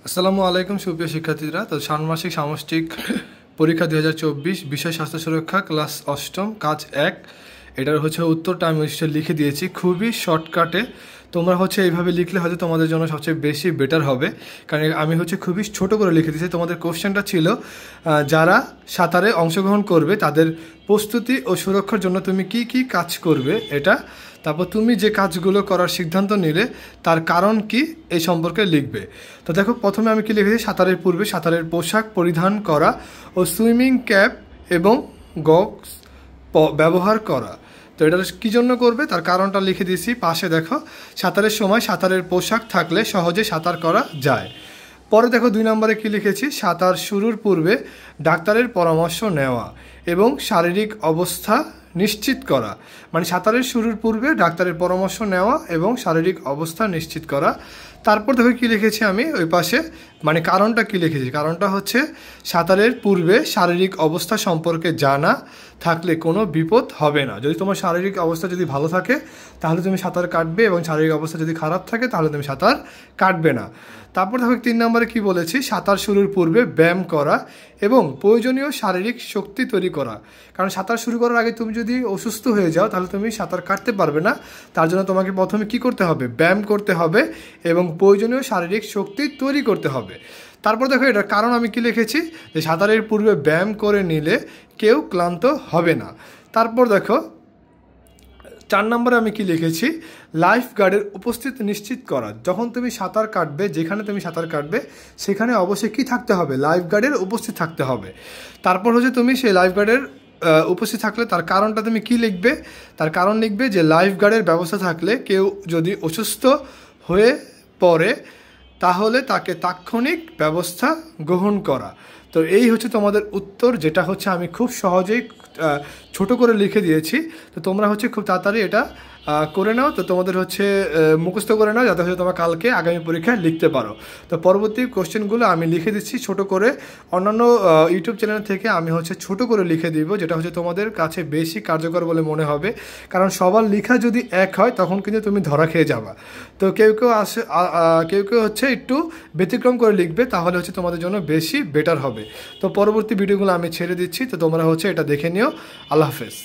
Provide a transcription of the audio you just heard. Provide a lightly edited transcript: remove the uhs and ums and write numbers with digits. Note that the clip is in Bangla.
আসসালামু আলাইকুম সুপ্রিয় শিক্ষার্থীরা। তো ষান্মাসিক সামষ্টিক পরীক্ষা 2024 বিষয় স্বাস্থ্য সুরক্ষা ক্লাস অষ্টম কাজ 1 এটার উত্তরটা আমি লিখে দিয়েছি খুবই শর্টকাটে। তোমরা এইভাবে লিখলে হয়তো তোমাদের জন্য সবচেয়ে বেশি বেটার হবে, কারণ আমি খুবই ছোট করে লিখে দিয়েছি। তোমাদের কোশ্চেনটা ছিল যারা সাঁতারে অংশগ্রহণ করবে তাদের প্রস্তুতি ও সুরক্ষার জন্য তুমি কি কি কাজ করবে এটা, তারপর তুমি যে কাজগুলো করার সিদ্ধান্ত নিলে তার কারণ কি এই সম্পর্কে লিখবে। তো দেখো, প্রথমে আমি কি লিখেছি, সাঁতারের পূর্বে সাঁতারের পোশাক পরিধান করা ও সুইমিং ক্যাপ এবং গগলস ব্যবহার করা। তো এটা কী জন্য করবে তার কারণটা লিখে দিয়েছি পাশে। দেখো, সাঁতারের সময় সাঁতারের পোশাক থাকলে সহজে সাঁতার করা যায়। পরে দেখো 2 নম্বরে কী লিখেছি, সাঁতার শুরুর পূর্বে ডাক্তারের পরামর্শ নেওয়া এবং শারীরিক অবস্থা নিশ্চিত করা। মানে সাঁতারের শুরুর পূর্বে ডাক্তারের পরামর্শ নেওয়া এবং শারীরিক অবস্থা নিশ্চিত করা। তারপর দেখো কী লিখেছি আমি ওই পাশে, মানে কারণটা কী লিখেছি, কারণটা হচ্ছে সাঁতারের পূর্বে শারীরিক অবস্থা সম্পর্কে জানা থাকলে কোনো বিপদ হবে না। যদি তোমার শারীরিক অবস্থা যদি ভালো থাকে তাহলে তুমি সাঁতার কাটবে, এবং শারীরিক অবস্থা যদি খারাপ থাকে তাহলে তুমি সাঁতার কাটবে না। তারপর দেখো 3 নম্বরে কী বলেছি, সাঁতার শুরুর পূর্বে ব্যায়াম করা এবং প্রয়োজনীয় শারীরিক শক্তি তৈরি করা। কারণ সাঁতার শুরু করার আগে তুমি যদি অসুস্থ হয়ে যাও তাহলে তুমি সাঁতার কাটতে পারবে না। তার জন্য তোমাকে প্রথমে কী করতে হবে, ব্যায়াম করতে হবে এবং প্রয়োজনীয় শারীরিক শক্তি তৈরি করতে হবে। তারপর দেখো, এটার কারণ আমি কি লিখেছি, যে সাঁতারের পূর্বে ব্যায়াম করে নিলে কেউ ক্লান্ত হবে না। তারপর দেখো 4 নম্বরে আমি কি লিখেছি, লাইফ গার্ডের উপস্থিতি নিশ্চিত করা। যখন তুমি সাঁতার কাটবে, যেখানে তুমি সাঁতার কাটবে সেখানে অবশ্যই কী থাকতে হবে, লাইফ গার্ডের উপস্থিত থাকতে হবে। তারপর তুমি সেই লাইফ গার্ডের উপস্থিত থাকলে তার কারণটা তুমি কি লিখবে, তার কারণ লিখবে যে লাইফ গার্ডের ব্যবস্থা থাকলে কেউ যদি অসুস্থ হয়ে পড়ে তাহলে তাকে তাৎক্ষণিক ব্যবস্থা গ্রহণ করা। তো এই তোমাদের উত্তর, যেটা আমি খুব সহজেই ছোট করে লিখে দিয়েছি। তো তোমরা খুব তাড়াতাড়ি এটা করে নাও। তো তোমাদের মুখস্থ করে নাও, যাতে তোমরা কালকে আগামী পরীক্ষায় লিখতে পারো। তো পরবর্তী কোশ্চেনগুলো আমি লিখে দিচ্ছি ছোট করে। অন্যান্য ইউটিউব চ্যানেল থেকে আমি ছোট করে লিখে দিব, যেটা তোমাদের কাছে বেশি কার্যকর বলে মনে হবে। কারণ সবার লেখা যদি এক হয় তখন কিন্তু তুমি ধরা খেয়ে যাবা। তো কেউ কেউ একটু ব্যতিক্রম করে লিখবে, তাহলে তোমাদের জন্য বেশি বেটার হবে। তো পরবর্তী ভিডিওগুলো আমি ছেড়ে দিচ্ছি, তো তোমরা এটা দেখে নিও। আল্লাহ হাফেজ।